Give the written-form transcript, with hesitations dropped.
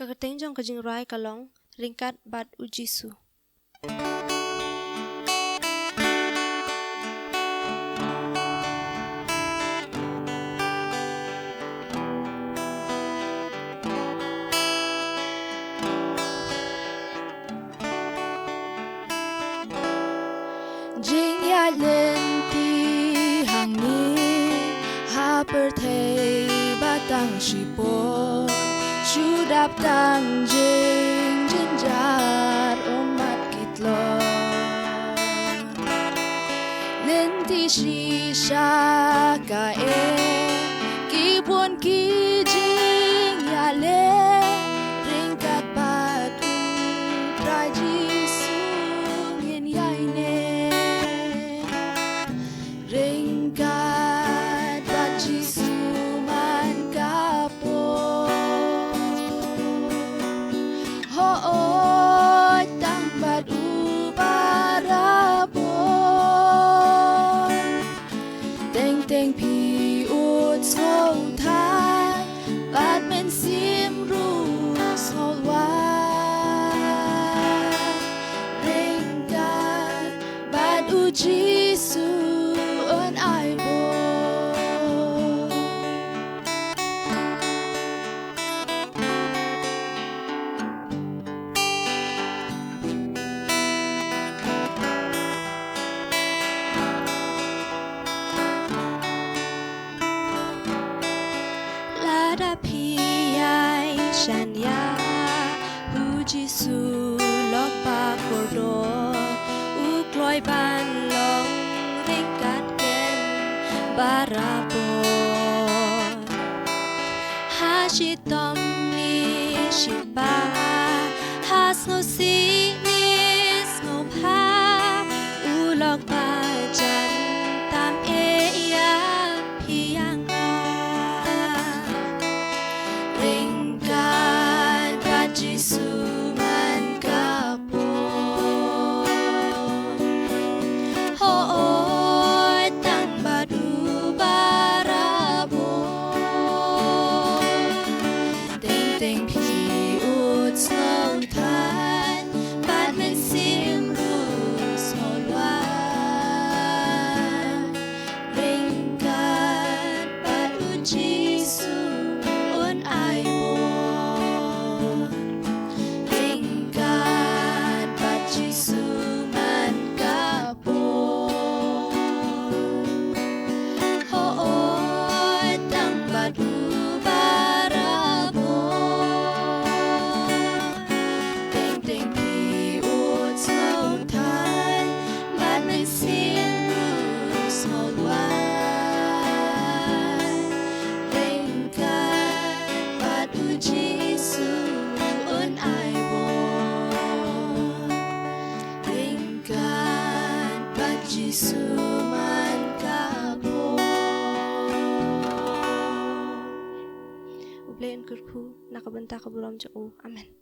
Kakateng jong kajing rai kalong Ryngkat bat u Jisu. Jing ya lên ti hàng ni ha per thei batang shipon chu đap tang jing jin jar omat kitlo lên ti shi sha ka e ki buon ki jing ya le Ryngkat bat u trai Jisu ngin yai ne Ryngkat bat Jisu man kapo ho oi tang bat u barabon teng teng pi ut ngol thai bat men sim ru ngol wa Ryngkat bat u Jisu ơn ai bo la da pi ai shan ya hu Jisu lok pa kordo u kloi ban long Ryngkat ken barabon ha shi tom ni shi ba ha sno si ni sno pa u lok pa jan tam e ya pi yang a Ryngkat bat Jisu man kapo ho oi tang bat u barabon teng teng pi ut slow than bat men sim ru smol wa Ryngkat bat u Jisu un ai bo Ryngkat bat Jisu man kapo ho oi tang bat u barabon teng teng pi ut slow than bat men sim ru smol wa Ryngkat bat u Jisu un ai bo Ryngkat bat Jisu man kapo Ublen kurku nakabanta kaburam jo. Amen.